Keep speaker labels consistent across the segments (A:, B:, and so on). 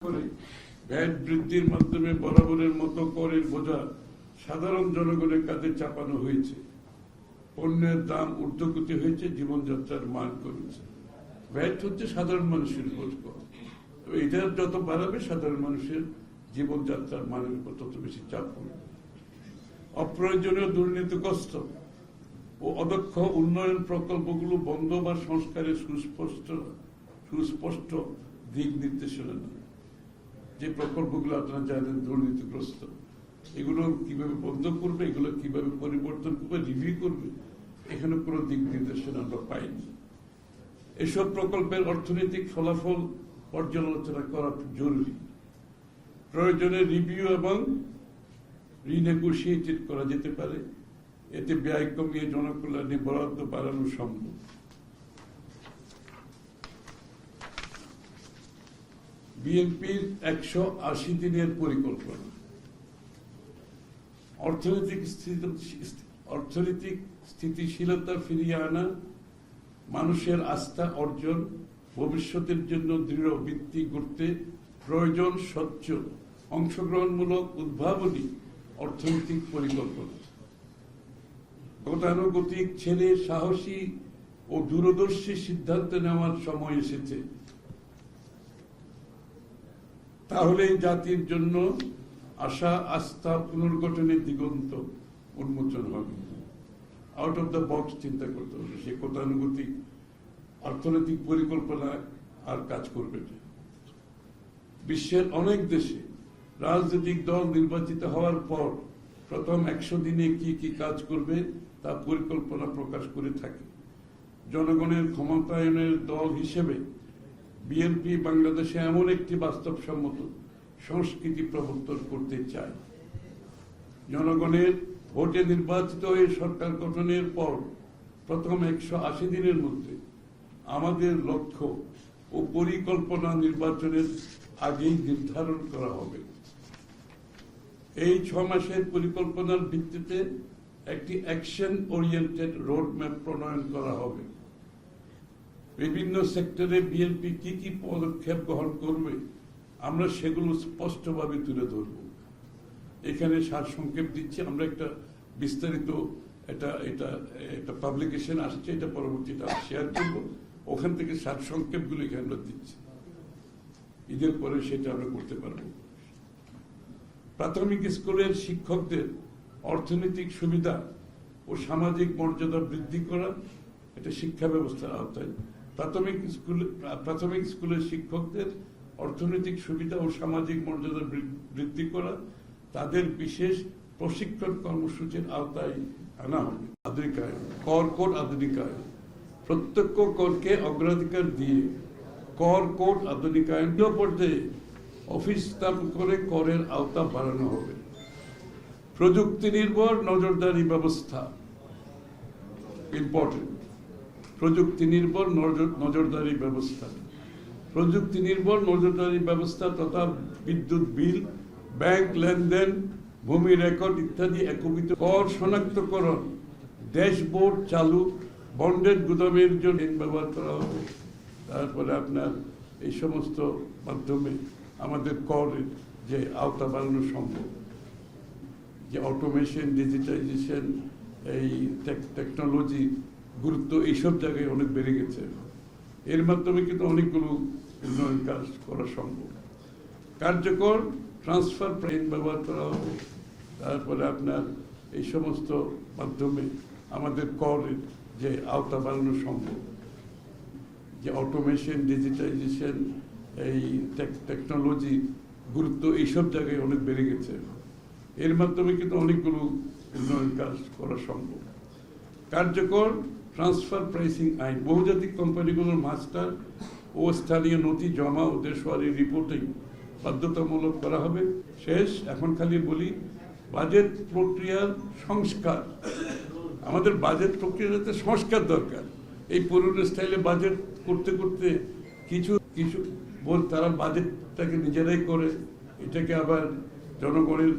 A: করে ভ্যাট বৃদ্ধির মাধ্যমে বরাবরের মতো করের বোঝা সাধারণ জনগণের কাঁধে চাপানো হয়েছে। পণ্যের দাম ঊর্ধ্বগতি হয়েছে, জীবনযাত্রার মান কমেছে। ভ্যাট হচ্ছে সাধারণ মানুষের উপর কর। এটা যত বাড়াবে সাধারণ মানুষের জীবনযাত্রার মানের উপর তত বেশি চাপ পড়বে। অপ্রয়োজনীয় দুর্নীতিগ্রস্ত ও অদক্ষ উন্নয়ন প্রকল্পগুলো বন্ধ বা সংস্কারের সুস্পষ্ট দিক নির্দেশনা নেই। যে প্রকল্পগুলো আপনারা জানেন দুর্নীতিগ্রস্ত, এগুলো কিভাবে বন্ধ করবে, এগুলো কিভাবে পরিবর্তন করবে, রিভিউ করবে, এখানে কোনো দিক নির্দেশনা আমরা পাইনি। এসব প্রকল্পের অর্থনৈতিক ফলাফল পর্যালোচনা করা জরুরি। প্রয়োজনে রিভিউ এবং রিনেগোশিয়েটেড করা যেতে পারে। এতে ব্যয় কমিয়ে জনকল্যাণে বরাদ্দ বাড়ানো সম্ভব। বিএনপির 180 দিনের পরিকল্পনা। অর্থনৈতিক স্থিতিশীলতা ফিরিয়ে আনা, মানুষের আস্থা অর্জন, ভবিষ্যতের জন্য দৃঢ় ভিত্তি গড়তে প্রয়োজন স্বচ্ছ অংশগ্রহণমূলক উদ্ভাবনী অর্থনৈতিক পরিকল্পনা। গতানুগতিক ছেড়ে সাহসী ও দূরদর্শী সিদ্ধান্ত নেওয়ার সময় এসেছে। তাহলে জাতির জন্য আশা, আস্থা, পুনর্গঠনের দিগন্ত উন্মোচন হবে। আউট অফ দ্য বক্স চিন্তা করতে হবে। সে গতানুগতিক অর্থনৈতিক পরিকল্পনা আর কাজ করবে না। বিশ্বের অনেক দেশে রাজনৈতিক দল নির্বাচিত হওয়ার পর প্রথম 100 দিনে কি কি কাজ করবে তা পরিকল্পনা প্রকাশ করে থাকে। জনগণের ক্ষমতায়নের দল হিসেবে বিএনপি বাংলাদেশে এমন একটি বাস্তবসম্মত সংস্কৃতি প্রবর্তন করতে চায়। জনগণের ভোটে নির্বাচিত হয়ে সরকার গঠনের পর প্রথম 180 দিনের মধ্যে আমাদের লক্ষ্য ও পরিকল্পনা নির্বাচনের আগেই নির্ধারণ করা হবে। এই 6 মাসের পরিকল্পনার ভিত্তিতে একটি অ্যাকশন ওরিয়েন্টেড রোডম্যাপ প্রণয়ন করা হবে। বিভিন্ন সেক্টরে বিএনপি কি কি পদক্ষেপ গ্রহণ করবে আমরা সেগুলো স্পষ্টভাবে তুলে ধরব। এখানে সারসংক্ষেপ দিচ্ছি। আমরা একটা বিস্তারিত এটা পাবলিকেশন আসছে, এটা পরবর্তীতে শেয়ার করব। ওখান থেকে সারসংক্ষেপগুলো এখানে আমরা দিচ্ছি। ঈদের পরে সেটা আমরা করতে পারব। প্রাথমিক স্কুলের শিক্ষকদের অর্থনৈতিক সুবিধা ও সামাজিক মর্যাদা বৃদ্ধি করা, এটা শিক্ষা ব্যবস্থার আওতায়। প্রাথমিক স্কুলের শিক্ষকদের অর্থনৈতিক সুবিধা ও সামাজিক মর্যাদা বৃদ্ধি করা, তাদের বিশেষ প্রশিক্ষণ কর্মসূচির আওতায় আনা হবে। আধুনিকায়ন, কর কোড আধুনিকায়ন, প্রত্যক্ষ করকে অগ্রাধিকার দিয়ে কর কোড আধুনিকায়ন পর্যায়ে অফিস স্থাপন করে করের আওতা বাড়ানো হবে। প্রযুক্তি নির্ভর নজরদারি ব্যবস্থা ইম্পর্টেন্ট। প্রযুক্তি নির্ভর নজরদারি ব্যবস্থা তথা বিদ্যুৎ বিল, ব্যাংক লেনদেন, ভূমি রেকর্ড ইত্যাদি একীভূত। কর শনাক্তকরণ, ড্যাশবোর্ড চালু, বন্ডেড গুদামের জন্য ব্যবহার করা হবে। তারপরে আপনার এই সমস্ত মাধ্যমে আমাদের করের যে আওতা বাড়ানো সম্ভব। যে অটোমেশন, ডিজিটাইজেশন, এই টেকনোলজি গুরুত্ব এইসব জায়গায় অনেক বেড়ে গেছে। এর মাধ্যমে কিন্তু অনেকগুলো উন্নয়ন কাজ করা সম্ভব। কার্যকর ট্রান্সফার প্রাইস ব্যবহার করা হবে। তারপরে আপনার এই সমস্ত মাধ্যমে আমাদের করের যে আওতা বাড়ানো সম্ভব। যে অটোমেশন, ডিজিটাইজেশন, এই টেকনোলজি গুরুত্ব এইসব জায়গায় অনেক বেড়ে গেছে। এর মাধ্যমে কিন্তু অনেকগুলো উন্নয়ন কাজ করা সম্ভব। কার্যকর ট্রান্সফার প্রাইসিং আইন, বহুজাতিক কোম্পানিগুলোর মাস্টার ও স্থানীয় নথি জমা ও দেশওয়ারি রিপোর্টিং বাধ্যতামূলক করা হবে। শেষ, এখন খালি বলি বাজেট প্রক্রিয়ার সংস্কার। আমাদের বাজেট প্রক্রিয়াতে সংস্কার দরকার। এই পুরনো স্টাইলে বাজেট করতে করতে কিছু তারা বাজেটটাকে নিজেরাই করে, এটাকে আবার জনগণের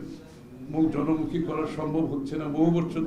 A: জনমুখী করা সম্ভব হচ্ছে না। বহু বছর